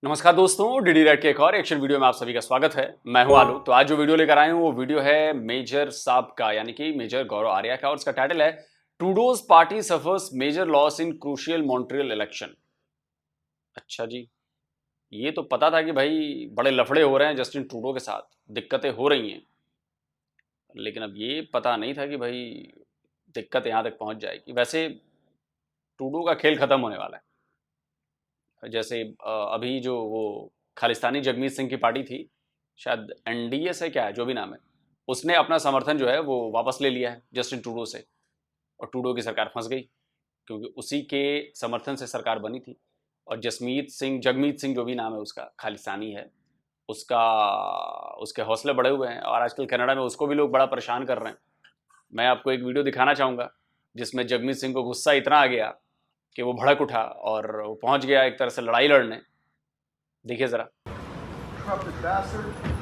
नमस्कार दोस्तों, DD red के एक और एक्शन वीडियो में आप सभी का स्वागत है। मैं हूं आलू। तो आज जो वीडियो लेकर आए हूं वो वीडियो है मेजर साहब का, यानी कि मेजर गौरव आर्या का, और उसका टाइटल है Trudeau's party suffers major loss in crucial Montreal election. अच्छा जी, ये तो पता था कि भाई बड़े लफड़े हो रहे हैं जस्टिन ट्रूडो के साथ, दिक्कतें हो रही हैं, लेकिन अब ये पता नहीं था कि भाई दिक्कत यहां तक पहुंच जाएगी। वैसे ट्रूडो का खेल खत्म होने वाला है। जैसे अभी जो वो खालिस्तानी जगमीत सिंह की पार्टी थी, शायद एनडीए से, क्या है जो भी नाम है, उसने अपना समर्थन जो है वो वापस ले लिया है जस्टिन ट्रूडो से, और ट्रूडो की सरकार फंस गई क्योंकि उसी के समर्थन से सरकार बनी थी। और जगमीत सिंह जो भी नाम है उसका, खालिस्तानी है, उसका उसके हौसले बढ़े हुए हैं और आजकल कनाडा में उसको भी लोग बड़ा परेशान कर रहे हैं। मैं आपको एक वीडियो दिखाना चाहूँगा जिसमें जगमीत सिंह को गुस्सा इतना आ गया कि वो भड़क उठा और वो पहुंच गया एक तरह से लड़ाई लड़ने। देखिए जरा। Corrupted bastard. You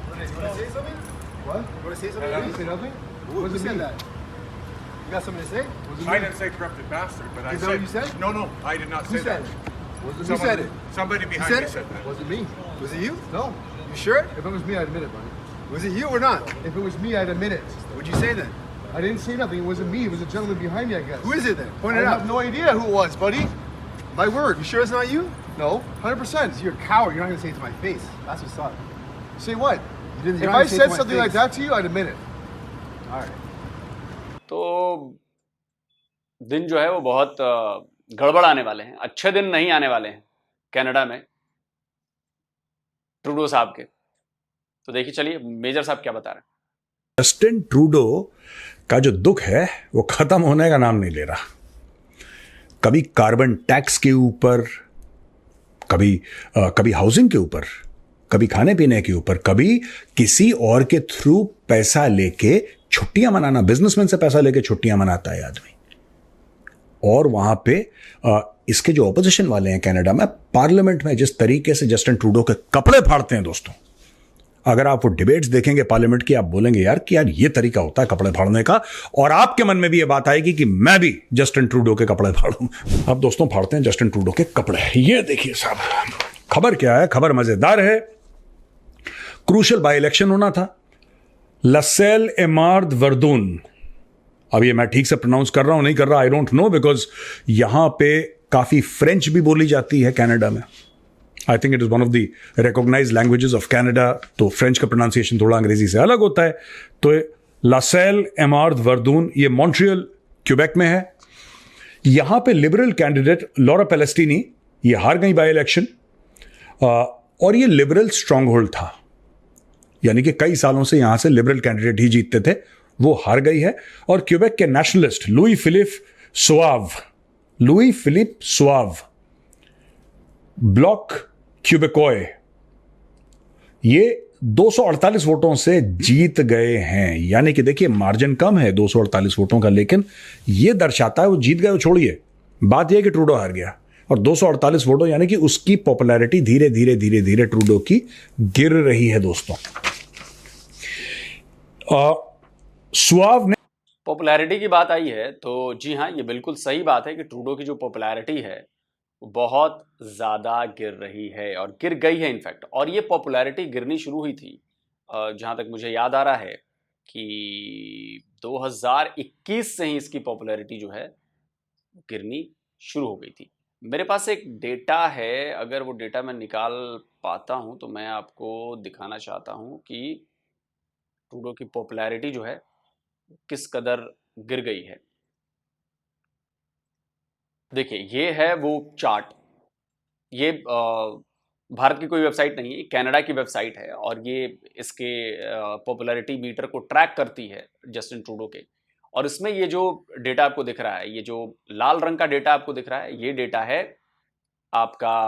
want to say something? What? You want to say something? Hello? You say nothing? Who What's it said mean? that? You got something to say? What's it I mean? didn't say corrupted bastard, but I Is that said. what you said? No, I did not Who say said that. it? Who Someone- said it? Somebody You behind said me it? said that. Was it me? Was it you? No. You sure? If it was me, I'd admit it, buddy. Was it you or not? If it was me, I'd admit it. What'd you say then? I didn't say nothing. It wasn't me. It was a gentleman behind me, I guess. Who is it then? Point I it have out. no idea who it was, buddy. My word. You sure it's not you? No, 100%. You're a coward. You're not gonna say it to my face. That's what's up. Say what? You're If not I gonna say it said to my something like face. that to you, I'd admit it. All right. तो दिन जो है वो बहुत गड़बड़ आने वाले हैं, अच्छे दिन नहीं आने वाले हैं कनाडा में ट्रूडो साहब के। तो देखिए, चलिए मेजर साहब क्या बता रहे हैं। जस्टिन ट्रूडो का जो दुख है वो खत्म होने का नाम नहीं ले रहा। कभी कार्बन टैक्स के ऊपर, कभी हाउसिंग के ऊपर, कभी खाने पीने के ऊपर, कभी किसी और के थ्रू पैसा लेके छुट्टियां मनाना, बिजनेसमैन से पैसा लेके छुट्टियां मनाता है आदमी। और वहां पे इसके जो ऑपोजिशन वाले हैं कनाडा में, पार्लियामेंट में जिस तरीके से जस्टिन ट्रूडो के कपड़े फाड़ते हैं दोस्तों, अगर आप वो डिबेट्स देखेंगे पार्लियामेंट की, आप बोलेंगे यार कि यार ये तरीका होता है कपड़े फाड़ने का, और आपके मन में भी ये बात आएगी कि मैं भी जस्टिन ट्रूडो के कपड़े फाड़ूं। अब दोस्तों फाड़ते हैं जस्टिन ट्रूडो के कपड़े। ये देखिए साहब, खबर क्या है? खबर मजेदार है। क्रूशियल बाई इलेक्शन होना था, लसेल एमार्द वर्दून। अब ये मैं ठीक से प्रोनाउंस कर रहा हूं नहीं कर रहा, आई डोंट नो, बिकॉज यहां पे काफी फ्रेंच भी बोली जाती है कनाडा में। I think it is one of the recognised languages of Canada, तो फ्रेंच का प्रोनाउंसिएशन थोड़ा अंग्रेजी से अलग होता है। तो लासेल एमार्द वर्दून, ये मॉन्ट्रियल क्यूबेक में है। यहां पे लिबरल कैंडिडेट लॉरा पेलेस्टिनी, ये हार गई बाई इलेक्शन, और ये लिबरल स्ट्रांग होल्ड था, यानी कि कई सालों से यहां से लिबरल कैंडिडेट ही जीतते थे, वो हार गई है। और क्यूबेक के नेशनलिस्ट लुई फिलिप सोआव, ब्लॉक क्यूबेकोय, ये 248 वोटों से जीत गए हैं। यानी कि देखिए मार्जिन कम है 248 वोटों का, लेकिन ये दर्शाता है वो जीत गए। वो छोड़िए, बात यह है कि ट्रूडो हार गया, और 248 वोटों यानी कि उसकी पॉपुलैरिटी धीरे धीरे ट्रूडो की गिर रही है दोस्तों। सुआव ने पॉपुलैरिटी की बात आई है तो जी हाँ, ये बिल्कुल सही बात है कि ट्रूडो की जो पॉपुलैरिटी है वो बहुत ज़्यादा गिर रही है, और गिर गई है इनफैक्ट। और ये पॉपुलैरिटी गिरनी शुरू हुई थी, जहाँ तक मुझे याद आ रहा है कि 2021 से ही इसकी पॉपुलैरिटी जो है गिरनी शुरू हो गई थी। मेरे पास एक डेटा है, अगर वो डेटा मैं निकाल पाता हूँ तो मैं आपको दिखाना चाहता हूँ कि ट्रूडो की पॉपुलैरिटी जो है किस कदर गिर गई है। देखिए, ये है वो चार्ट। ये भारत की कोई वेबसाइट नहीं है, कनाडा की वेबसाइट है, और ये इसके पॉपुलैरिटी मीटर को ट्रैक करती है जस्टिन ट्रूडो के। और इसमें ये जो डेटा आपको दिख रहा है, ये जो लाल रंग का डेटा आपको दिख रहा है, ये डेटा है आपका,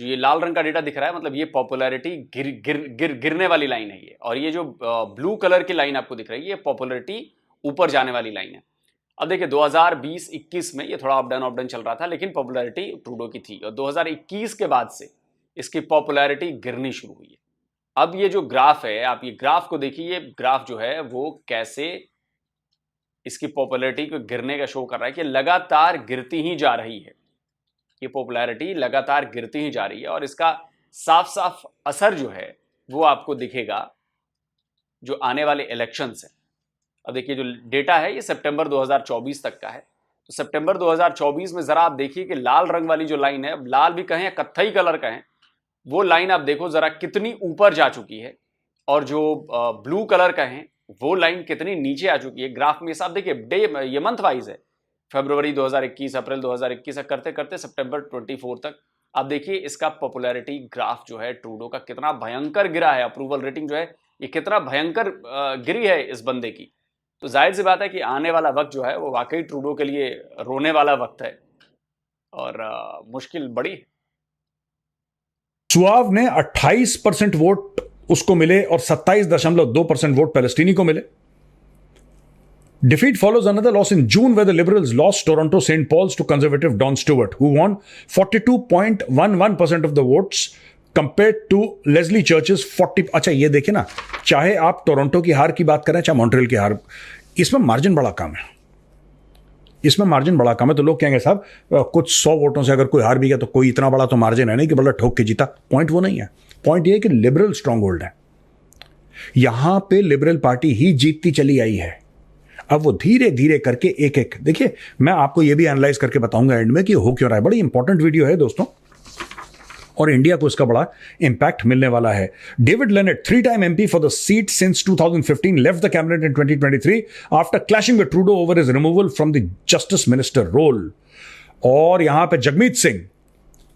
ये लाल रंग का डेटा दिख रहा है, मतलब ये पॉपुलैरिटी गिरने वाली लाइन है ये। और ये जो ब्लू कलर की लाइन आपको दिख रही है, ये पॉपुलैरिटी ऊपर जाने वाली लाइन है। अब देखिए 2020-21 में ये थोड़ा अप डाउन चल रहा था, लेकिन पॉपुलैरिटी ट्रूडो की थी। और 2021 के बाद से इसकी पॉपुलैरिटी गिरनी शुरू हुई है। अब ये जो ग्राफ है, आप ये ग्राफ को देखिए, ये ग्राफ जो है वो कैसे इसकी पॉपुलैरिटी को गिरने का शो कर रहा है कि लगातार गिरती ही जा रही है। ये पॉपुलैरिटी लगातार गिरती ही जा रही है और इसका साफ साफ असर जो है वो आपको दिखेगा जो आने वाले इलेक्शंस हैं। अब देखिए जो डेटा है ये सितंबर 2024 तक का है, तो सितंबर 2024 में जरा आप देखिए कि लाल रंग वाली जो लाइन है, लाल भी कहें या कत्थई कलर कहें, वो लाइन आप देखो जरा कितनी ऊपर जा चुकी है, और जो ब्लू कलर कहें वो लाइन कितनी नीचे आ चुकी है। ग्राफ में साफ देखिए, डे ये मंथ वाइज है, फरवरी 2021, अप्रैल 2021 करते करते सितंबर 24 तक आप देखिए इसका पॉपुलैरिटी ग्राफ जो है ट्रूडो का कितना भयंकर गिरा है। अप्रूवल रेटिंग जो है ये कितना भयंकर गिरी है इस बंदे की। तो जाहिर सी बात है कि आने वाला वक्त जो है वो वाकई ट्रूडो के लिए रोने वाला वक्त है और मुश्किल बड़ी है। सुआव ने 28% वोट उसको मिले और 27.2% वोट पैलेस्टीनी को मिले। Defeat follows another loss in June where the Liberals lost Toronto St. Paul's to conservative Don Stewart, who won 42.11% of the votes compared to Leslie Church's 40। अच्छा ये देखिए ना, चाहे आप टोरंटो की हार की बात करें चाहे मॉन्ट्रियल की हार, इसमें मार्जिन बड़ा कम है। इसमें मार्जिन बड़ा कम है तो लोग कहेंगे साहब कुछ 100 वोटों से अगर कोई हार भी गया तो कोई इतना बड़ा तो मार्जिन है नहीं कि बड़ा ठोक के जीता। पॉइंट वो नहीं है, पॉइंट ये है कि लिबरल स्ट्रांग होल्ड है, यहां पे लिबरल पार्टी ही जीतती चली आई है। अब वो धीरे धीरे करके एक एक, देखिए मैं आपको ये भी एनालाइज करके बताऊंगा एंड में कि हो क्यों रहा है। बड़ी इंपॉर्टेंट वीडियो है दोस्तों और इंडिया को इसका बड़ा इंपैक्ट मिलने वाला है। David Lenett, 3-time MP for the seat since 2015, left the cabinet in 2023 after clashing with Trudeau over his removal from the justice minister role। और यहां पे Jagmeet Singh,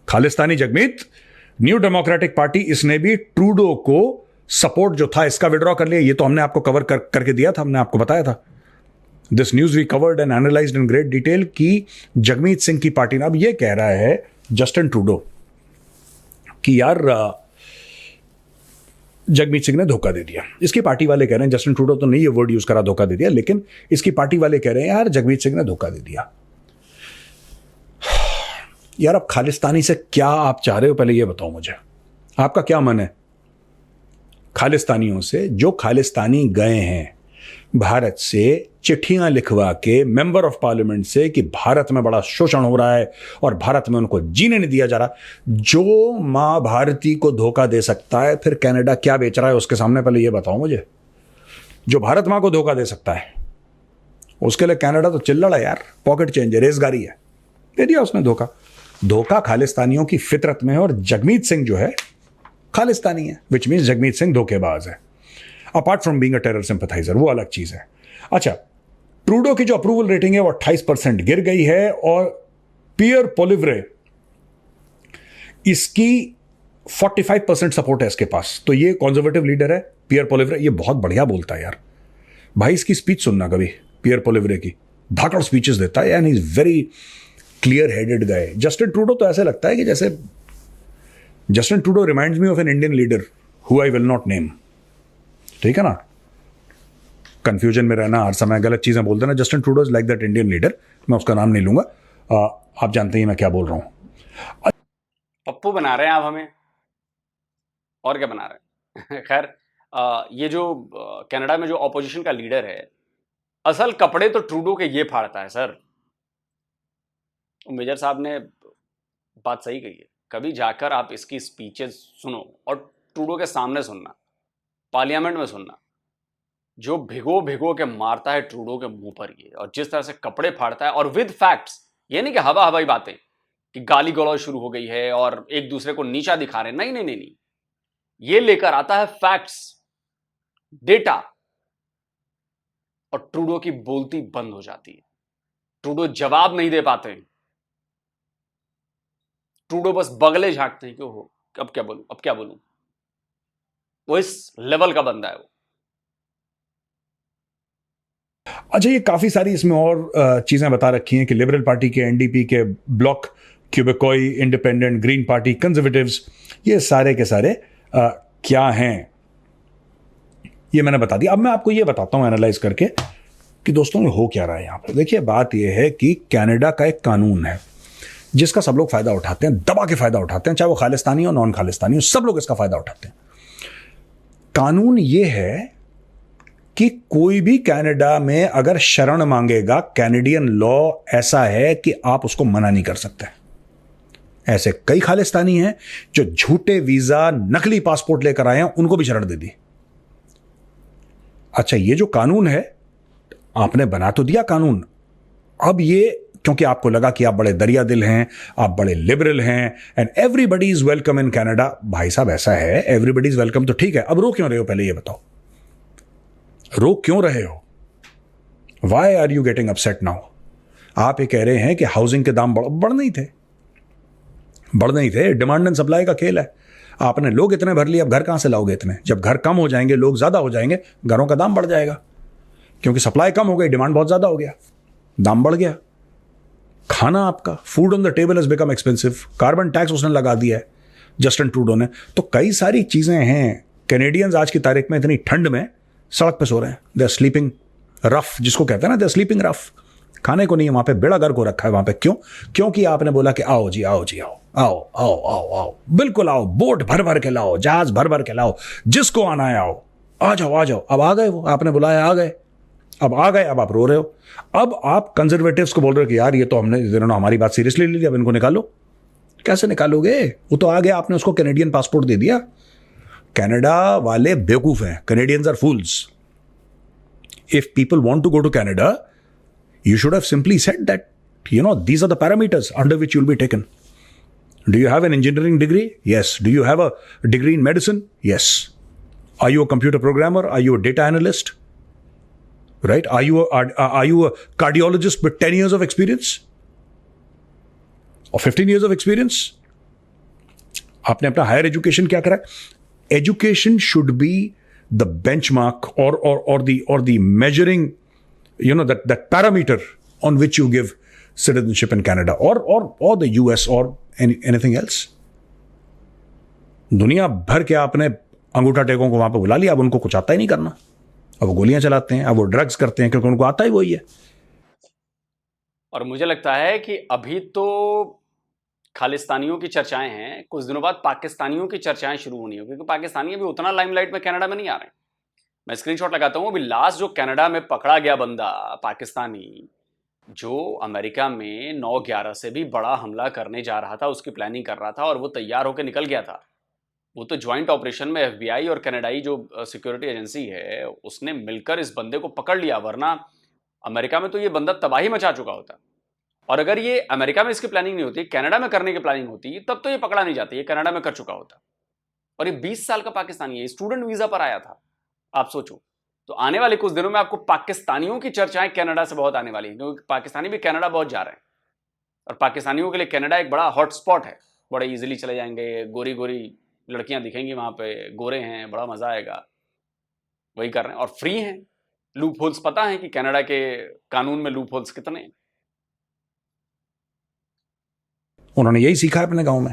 Khalistani Jagmeet, new democratic party, इसने भी ट्रूडो को सपोर्ट जो था इसका विड्रॉ कर लिया। ये तो हमने आपको कवर करके दिया था, हमने आपको बताया था। This news we covered and analysed in great detail कि जगमीत सिंह की पार्टी ने अब ये कह रहा है जस्टिन ट्रूडो कि यार जगमीत सिंह ने धोखा दे दिया। इसकी पार्टी वाले कह रहे हैं, जस्टिन ट्रूडो तो नहीं ये वर्ड यूज करा धोखा दे दिया, लेकिन इसकी पार्टी वाले कह रहे हैं यार जगमीत सिंह ने धोखा दे दिया। यार अब खालिस्तानी से क्या आप चाह रहे हो, पहले ये बताओ मुझे, आपका क्या मन है खालिस्तानियों से? जो खालिस्तानी गए हैं भारत से चिट्ठियां लिखवा के मेंबर ऑफ पार्लियामेंट से कि भारत में बड़ा शोषण हो रहा है और भारत में उनको जीने नहीं दिया जा रहा, जो मां भारती को धोखा दे सकता है फिर कनाडा क्या बेच रहा है उसके सामने, पहले ये बताओ मुझे। जो भारत मां को धोखा दे सकता है उसके लिए कनाडा तो चिल्लड़ है यार, पॉकेट चेंज है, रेजगारी है, दे दिया उसने धोखा। धोखा खालिस्तानियों की फितरत में है और जगमीत सिंह जो है खालिस्तानी है, विच मीन्स जगमीत सिंह धोखेबाज है। Apart from being a terror sympathiser, वो अलग चीज है। अच्छा, ट्रूडो की जो अप्रूवल रेटिंग है वो 28% गिर गई है और पियर पोलिवरे इसकी 45% सपोर्ट है इसके पास। तो ये कंजर्वेटिव लीडर है पियर पोलिवरे, ये बहुत बढ़िया बोलता है यार भाई, इसकी स्पीच सुनना कभी, पियर पोलिवरे की धाकड़ स्पीचेस देता है and he is very clear headed guy. Justin Trudeau तो ऐसे लगता है कि जैसे Justin Trudeau reminds me of an Indian leader who I will not name, ठीक है ना, कंफ्यूजन में रहना, हर समय गलत चीजें बोलते ना। Justin Trudeau is like that Indian leader, मैं उसका नाम नहीं लूंगा, आप जानते ही मैं क्या बोल रहा हूं। पप्पू बना रहे हैं आप हमें, और क्या बना रहे हैं। खैर ये जो कनाडा में जो ऑपोजिशन का लीडर है, असल कपड़े तो ट्रूडो के ये फाड़ता है सर। मेजर साहब ने बात सही कही है, कभी जाकर आप इसकी स्पीचेस सुनो और ट्रूडो के सामने सुनना, पार्लियामेंट में सुनना, जो भिगो भिगो के मारता है ट्रूडो के मुंह पर ये, और जिस तरह से कपड़े फाड़ता है, और विद फैक्ट्स, ये नहीं कि हवा हवाई बातें कि गाली गलौज शुरू हो गई है और एक दूसरे को नीचा दिखा रहे हैं, नहीं नहीं नहीं नहीं, ये लेकर आता है फैक्ट्स, डेटा, और ट्रूडो की बोलती बंद हो जाती है। ट्रूडो जवाब नहीं दे पाते हैं, ट्रूडो बस बगले झांकते हैं कि हो अब क्या बोलूं, अब क्या बोलूं। वो इस लेवल का बंदा है वो। अच्छा, ये काफी सारी इसमें और चीजें बता रखी हैं कि लिबरल पार्टी के, एनडीपी के, Bloc Quebecois, independent, Green Party, Conservatives, ये सारे के सारे क्या हैं ये मैंने बता दिया। अब मैं आपको ये बताता हूं एनालाइज करके कि दोस्तों हो क्या रहा है यहां पर। देखिए बात यह है कि कनाडा का एक कानून है जिसका सब लोग फायदा उठाते हैं, दबा के फायदा उठाते हैं, चाहे वो खालिस्तानी हो नॉन खालिस्तानी हो, सब लोग इसका फायदा उठाते हैं। कानून ये है कि कोई भी कनाडा में अगर शरण मांगेगा, कैनेडियन लॉ ऐसा है कि आप उसको मना नहीं कर सकते। ऐसे कई खालिस्तानी हैं जो झूठे वीजा, नकली पासपोर्ट लेकर आए हैं, उनको भी शरण दे दी। अच्छा, ये जो कानून है, आपने बना तो दिया कानून, अब ये क्योंकि आपको लगा कि आप बड़े दरिया दिल हैं, आप बड़े लिबरल हैं, and everybody is welcome in Canada. भाई साहब, ऐसा है, एवरीबडी इज वेलकम तो ठीक है, अब रो क्यों रहे हो? पहले ये बताओ, रो क्यों रहे हो? Why are you getting upset now? आप ये कह रहे हैं कि हाउसिंग के दाम बढ़ नहीं थे, डिमांड एंड सप्लाई का खेल है। आपने लोग इतने भर लिए, अब घर कहां से लाओगे इतने? जब घर कम हो जाएंगे, लोग ज्यादा हो जाएंगे, घरों का दाम बढ़ जाएगा, क्योंकि सप्लाई कम हो गई, डिमांड बहुत ज्यादा हो गया, दाम बढ़ गया। खाना आपका, food on the table has become expensive, carbon tax उसने लगा दिया है जस्टिन ट्रूडो ने। तो कई सारी चीजें हैं। कैनेडियंस आज की तारीख में इतनी ठंड में सड़क पे सो रहे हैं, दे आर स्लीपिंग रफ, जिसको कहते हैं ना, दे आर स्लीपिंग रफ। खाने को नहीं है वहां पे, बेड़ा गर्क हो रखा है वहां पे। क्यों? क्योंकि आपने बोला कि आओ जी, आओ जी, आओ आओ आओ आओ आओ, बिल्कुल आओ, बोट भर भर के लाओ, जहाज भर भर के लाओ, जिसको आना है आओ, आ जाओ आ जाओ। अब आ गए वो, आपने बुलाया, आ गए, अब आ गए, अब आप रो रहे हो। अब आप कंजर्वेटिव्स को बोल रहे हो कि यार ये तो हमने, इन्होंने हमारी बात सीरियसली ले ली, अब इनको निकालो। कैसे निकालोगे? वो तो आ गया, आपने उसको कैनेडियन पासपोर्ट दे दिया। कनाडा वाले बेवकूफ हैं, Canadians are fools. If people want to go to Canada, you should have simply said that, these are the parameters under which you'll be taken. Do you have an engineering degree? Yes. Do you have a degree in medicine? Yes. Are you a computer programmer? Are you a data analyst? Right? Are you a cardiologist with 10 years of experience? Or 15 years of experience? आपने अपना higher education क्या करा? Education should be the benchmark or the measuring, that parameter on which you give citizenship in Canada or the US or anything else. दुनिया भर के आपने अंगूठा टेकों को वहां पे बुला लिया, अब उनको कुछ आता ही नहीं करना, अब वो गोलियां चलाते हैं, अब वो ड्रग्स करते हैं, क्योंकि उनको आता ही वही है। और मुझे लगता है कि अभी तो खालिस्तानियों की चर्चाएं हैं, कुछ दिनों बाद पाकिस्तानियों की चर्चाएं शुरू होनी है, क्योंकि पाकिस्तानी अभी उतना लाइमलाइट में कनाडा में नहीं आ रहे हैं। मैं स्क्रीनशॉट लगाता हूं, अभी लास्ट जो कनाडा में पकड़ा गया बंदा पाकिस्तानी, जो अमेरिका में 9/11 से भी बड़ा हमला करने जा रहा था, उसकी प्लानिंग कर रहा था और वो तैयार होकर निकल गया था। वो तो ज्वाइंट ऑपरेशन में FBI और कनाडाई जो सिक्योरिटी एजेंसी है उसने मिलकर इस बंदे को पकड़ लिया, वरना अमेरिका में तो ये बंदा तबाही मचा चुका होता। और अगर ये अमेरिका में इसकी प्लानिंग नहीं होती, कनाडा में करने की प्लानिंग होती, तब तो ये पकड़ा नहीं जाती, ये कनाडा में कर चुका होता। और ये 20 साल का पाकिस्तानी है, स्टूडेंट वीजा पर आया था। आप सोचो, तो आने वाले कुछ दिनों में आपको पाकिस्तानियों की चर्चाएं कनाडा से बहुत आने वाली हैं, क्योंकि पाकिस्तानी भी कनाडा बहुत जा रहे हैं और पाकिस्तानियों के लिए कनाडा एक बड़ा हॉट स्पॉट है, बड़े इजीली चले जाएंगे, गोरी गोरी लड़कियां दिखेंगी वहां पे, गोरे हैं, बड़ा मजा आएगा, वही कर रहे हैं। और फ्री हैं, लूप होल्स पता है कि कनाडा के कानून में लूप होल्स कितने हैं। उन्होंने यही सीखा है अपने गांव में।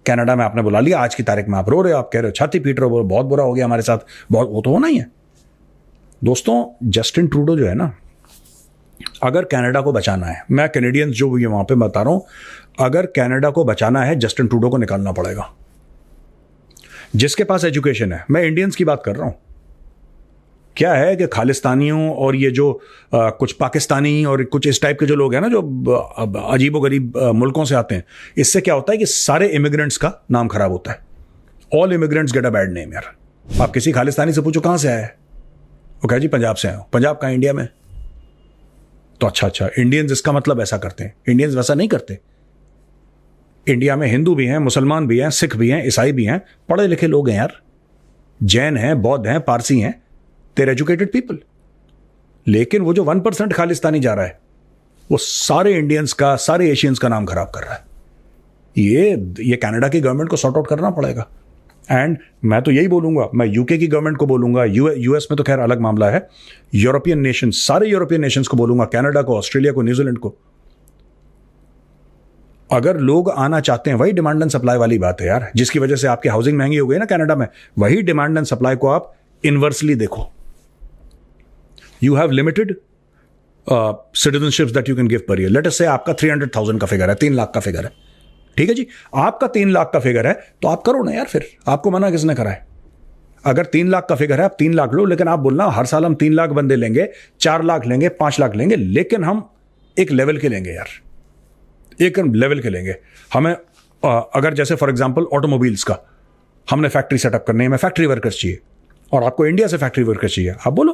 कनाडा में आपने बुला लिया, आज की तारीख में आप रो रहे हो, आप कह रहे हो छाती पीट रहे हो, बहुत बुरा हो गया हमारे साथ, बहुत, वो तो होना ही है। दोस्तों, जस्टिन ट्रूडो जो है ना, अगर कनाडा को बचाना है, मैं कैनेडियंस जो भी वहां पे बता रहा हूं, अगर कनाडा को बचाना है, जस्टिन ट्रूडो को निकालना पड़ेगा। जिसके पास एजुकेशन है, मैं इंडियंस की बात कर रहा हूं। क्या है कि खालिस्तानियों और ये जो कुछ पाकिस्तानी और कुछ इस टाइप के जो लोग हैं ना, जो अजीबोगरीब मुल्कों से आते हैं, इससे क्या होता है कि सारे इमिग्रेंट्स का नाम खराब होता है। All immigrants get a bad name. यार, आप किसी खालिस्तानी से पूछो कहां से आया है, वो कहे जी पंजाब से आया हूं। पंजाब कहां? इंडिया में। तो अच्छा, इंडियंस इसका मतलब ऐसा करते हैं? इंडियंस वैसा नहीं करते। इंडिया में हिंदू भी हैं, मुसलमान भी हैं, सिख भी हैं, ईसाई भी हैं, पढ़े लिखे लोग हैं यार, जैन हैं, बौद्ध हैं, पारसी हैं, देयर एजुकेटेड पीपल। लेकिन वो जो 1% खालिस्तानी जा रहा है, वो सारे इंडियंस का, सारे एशियंस का नाम खराब कर रहा है। ये कनाडा की गवर्नमेंट को सॉर्ट आउट करना पड़ेगा। एंड मैं तो यही बोलूंगा, मैं यूके की गवर्नमेंट को बोलूंगा, यूएस में तो खैर अलग मामला है, यूरोपियन नेशन, सारे यूरोपियन नेशंस को बोलूंगा, कनाडा को, ऑस्ट्रेलिया को, न्यूजीलैंड को। अगर लोग आना चाहते हैं, वही डिमांड एंड सप्लाई वाली बात है यार, जिसकी वजह से आपकी हाउसिंग महंगी हो गई ना कनाडा में, वही डिमांड एंड सप्लाई को आप इनवर्सली देखो। You have limited citizenships that you can give per year. Let us say आपका 300,000 का फिगर है, 3 लाख का फिगर है, ठीक है जी, आपका 3 लाख का फिगर है, तो आप करो ना यार, फिर आपको मना किसने करा है? अगर 3 लाख का फिगर है आप 3 लाख लो, लेकिन आप बोलना हर साल हम 3 लाख बंदे लेंगे, 4 लाख लेंगे, 5 लाख लेंगे, लेकिन हम एक लेवल के लेंगे यार, एक लेवल के लेंगे। हमें अगर जैसे फॉर एग्जांपल ऑटोमोबाइल्स का हमने फैक्ट्री सेटअप करनी है, हमें फैक्ट्री वर्कर्स चाहिए और आपको इंडिया से फैक्ट्री वर्कर्स चाहिए, आप बोलो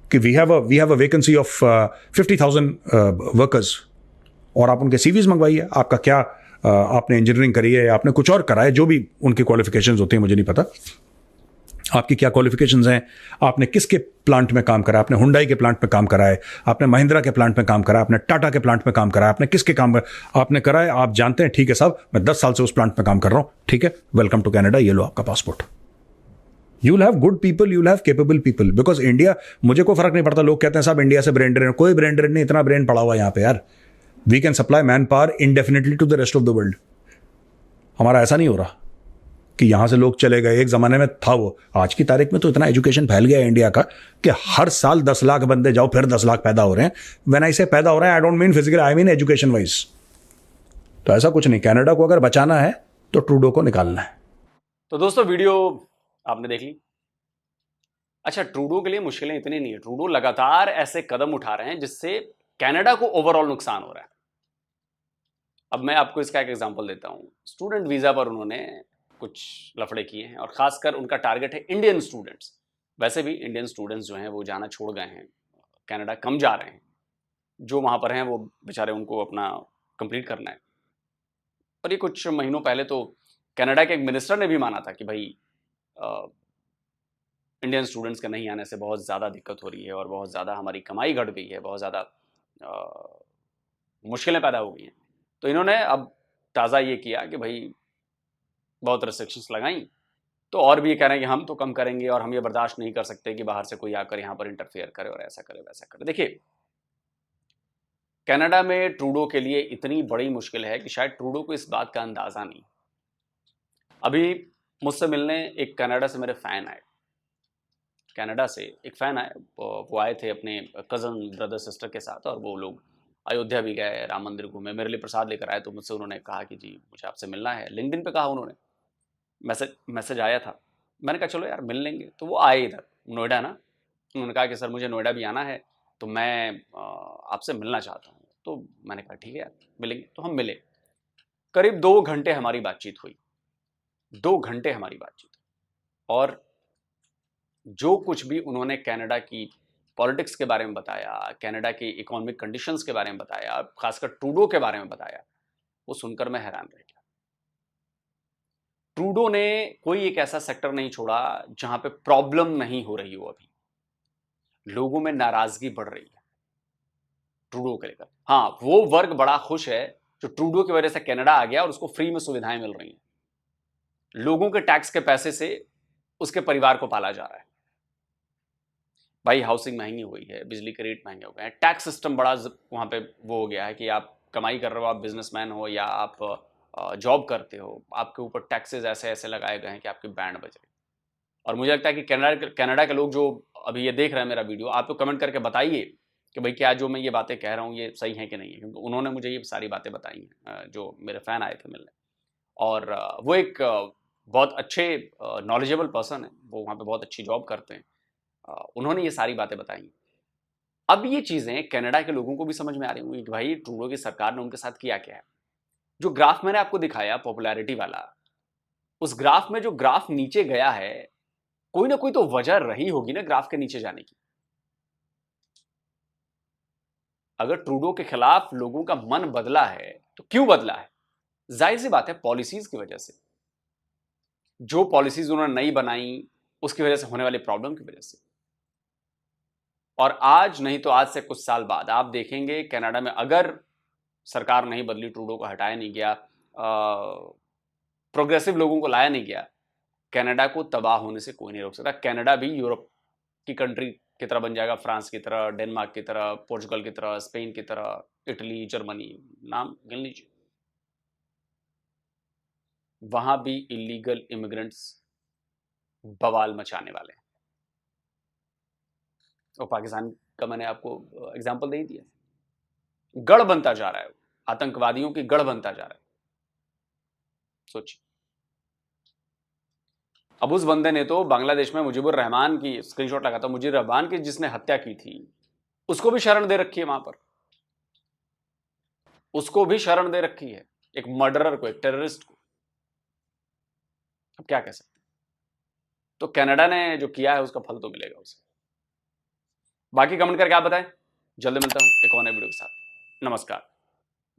कि we have a vacancy of 50,000 workers और आप उनके सीवीज मंगवाइए। आपका क्या आपने इंजीनियरिंग करी है या आपने कुछ और करा है, जो भी उनकी क्वालिफिकेशंस होती हैं मुझे नहीं पता, आपकी क्या क्वालिफिकेशंस हैं, आपने किसके प्लांट में काम करा, आपने हुंडई के प्लांट में काम करा है, आपने महिंद्रा के प्लांट में काम करा, आपने टाटा के प्लांट में काम करा, आपने किसके काम आपने करा है, आप जानते हैं, ठीक है साहब, मैं 10 साल से उस प्लांट में काम कर रहा हूं, ठीक है, वेलकम टू कनाडा, ये लो आपका passport. You will have good people, you will have capable people, because India, मुझे कोई फर्क नहीं पड़ता, लोग कहते हैं साहब इंडिया से ब्रेन ड्रेन, कोई ब्रेन ड्रेन नहीं, इतना ब्रेन पड़ा हुआ यहां पे यार। We can supply man power indefinitely to the rest of the world. हमारा ऐसा नहीं हो रहा कि यहां से लोग चले गए, एक जमाने में था वो, आज की तारीख में तो इतना एजुकेशन फैल गया है इंडिया का कि हर साल 10 लाख बंदे जाओ फिर 10 लाख पैदा हो रहे हैं। व्हेन आई से पैदा हो रहे हैं, I don't mean physical, I mean education wise. तो ऐसा कुछ नहीं, कनाडा को अगर बचाना है तो ट्रूडो को निकालना है। तो दोस्तों वीडियो आपने देख ली। अच्छा, ट्रूडो के लिए मुश्किलें इतनी नहीं है, ट्रूडो लगातार ऐसे कदम उठा रहे हैं जिससे कनाडा को ओवरऑल नुकसान हो रहा है। अब मैं आपको इसका एक एग्जांपल देता हूं। स्टूडेंट वीजा पर उन्होंने कुछ लफड़े किए हैं और खासकर उनका टारगेट है इंडियन स्टूडेंट्स। वैसे भी इंडियन स्टूडेंट्स जो हैं वो जाना छोड़ गए हैं, कनाडा कम जा रहे हैं, जो वहां पर हैं वो बेचारे उनको अपना कंप्लीट करना है। और ये कुछ महीनों पहले तो कनाडा के एक मिनिस्टर ने भी माना था कि भाई इंडियन स्टूडेंट्स के नहीं आने से बहुत ज़्यादा दिक्कत हो रही है और बहुत ज़्यादा हमारी कमाई घट गई है, बहुत ज़्यादा मुश्किलें पैदा हो गई हैं। तो इन्होंने अब ताज़ा ये किया कि भाई बहुत रिस्ट्रिक्शंस लगाई, तो और भी ये कह रहे हैं कि हम तो कम करेंगे और हम ये बर्दाश्त नहीं कर सकते कि बाहर से कोई आकर यहाँ पर इंटरफेयर करे और ऐसा करे वैसा करे। देखिए, कनाडा में ट्रूडो के लिए इतनी बड़ी मुश्किल है कि शायद ट्रूडो को इस बात का अंदाज़ा नहीं। अभी मुझसे मिलने एक कनाडा से मेरे फ़ैन आए, कनाडा से एक फ़ैन आए, वो आए थे अपने कज़न ब्रदर सिस्टर के साथ और वो लोग अयोध्या भी गए, राम मंदिर घूमे, मेरे लिए प्रसाद लेकर आए। तो मुझसे उन्होंने कहा कि जी मुझे आपसे मिलना है, लिंक्डइन पे कहा उन्होंने, मैसेज आया था। मैंने कहा चलो यार मिल लेंगे। तो वो आए इधर नोएडा ना, उन्होंने कहा कि सर मुझे नोएडा भी आना है, तो मैं आपसे मिलना चाहता हूँ। तो मैंने कहा ठीक है यार मिलेंगे। तो हम मिले, करीब 2 घंटे हमारी बातचीत हुई, 2 घंटे हमारी बातचीत। और जो कुछ भी उन्होंने कनाडा की पॉलिटिक्स के बारे में बताया, कनाडा की इकोनॉमिक कंडीशंस के बारे में बताया, खासकर ट्रूडो के बारे में बताया, वो सुनकर मैं हैरान रह गया। ट्रूडो ने कोई एक ऐसा सेक्टर नहीं छोड़ा जहां पे प्रॉब्लम नहीं हो रही हो। अभी लोगों में नाराजगी बढ़ रही है ट्रूडो के लेकर। हाँ, वो वर्ग बड़ा खुश है जो ट्रूडो की वजह से कनाडा आ गया और उसको फ्री में सुविधाएं मिल रही हैं। लोगों के टैक्स के पैसे से उसके परिवार को पाला जा रहा है। भाई हाउसिंग महंगी हुई है, बिजली के रेट महंगे हो गए हैं, टैक्स सिस्टम बड़ा वहाँ पे वो हो गया है कि आप कमाई कर रहे हो, आप बिजनेसमैन हो या आप जॉब करते हो, आपके ऊपर टैक्सेस ऐसे ऐसे लगाए गए हैं कि आपकी बैंड बज रही। और मुझे लगता है कि कनाडा के लोग जो अभी ये देख रहे हैं मेरा वीडियो, आप तो कमेंट करके बताइए कि भाई क्या जो मैं ये बातें कह रहा हूँ ये सही है कि नहीं है, क्योंकि उन्होंने मुझे ये सारी बातें बताई हैं जो मेरे फ़ैन आए थे मिलने। और वो एक बहुत अच्छे नॉलेजेबल पर्सन है, वो वहाँ पे बहुत अच्छी जॉब करते हैं। उन्होंने ये सारी बातें बताई। अब ये चीज़ें कनाडा के लोगों को भी समझ में आ रही होंगी कि भाई ट्रूडो की सरकार ने उनके साथ किया क्या है। जो ग्राफ मैंने आपको दिखाया पॉपुलैरिटी वाला, उस ग्राफ में जो ग्राफ नीचे गया है, कोई ना कोई तो वजह रही होगी ना ग्राफ के नीचे जाने की। अगर ट्रूडो के खिलाफ लोगों का मन बदला है तो क्यों बदला है? जाहिर सी बात है पॉलिसीज की वजह से, जो पॉलिसीज उन्होंने नई बनाई उसकी वजह से होने वाली प्रॉब्लम की वजह से। और आज नहीं तो आज से कुछ साल बाद आप देखेंगे कनाडा में अगर सरकार नहीं बदली, ट्रूडो को हटाया नहीं गया, प्रोग्रेसिव लोगों को लाया नहीं गया, कनाडा को तबाह होने से कोई नहीं रोक सकता। कनाडा भी यूरोप की कंट्री की तरह बन जाएगा, फ्रांस की तरह, डेनमार्क की तरह, पोर्चुगल की तरह, स्पेन की तरह, इटली, जर्मनी, नाम गिन लीजिए। वहां भी इलीगल इमिग्रेंट्स बवाल मचाने वाले हैं। और पाकिस्तान का मैंने आपको एग्जांपल दे ही दिया, गढ़ बनता जा रहा है, आतंकवादियों की गढ़ बनता जा रहा है। सोचिए। अब उस बंदे ने तो बांग्लादेश में मुजीबुर रहमान की स्क्रीनशॉट लगा था, मुजीबुर रहमान की जिसने हत्या की थी उसको भी शरण दे रखी है वहां पर, उसको भी शरण दे रखी है, एक मर्डरर को, एक टेररिस्ट को। अब क्या कह सकते हैं? तो कनाडा ने जो किया है उसका फल तो मिलेगा उसे। बाकी कमेंट करके आप बताएं। जल्दी मिलता हूं एक और नए वीडियो के साथ। नमस्कार,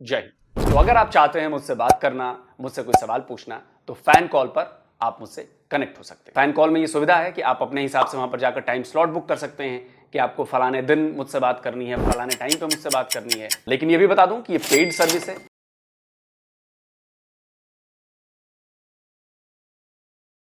जय हिंद। तो अगर आप चाहते हैं मुझसे बात करना, मुझसे कोई सवाल पूछना, तो फैन कॉल पर आप मुझसे कनेक्ट हो सकते हैं। फैन कॉल में ये सुविधा है कि आप अपने हिसाब से वहां पर जाकर टाइम स्लॉट बुक कर सकते हैं कि आपको फलाने दिन मुझसे बात करनी है, फलाने टाइम पे मुझसे बात करनी है। लेकिन ये भी बता दूं कि ये पेड सर्विस है,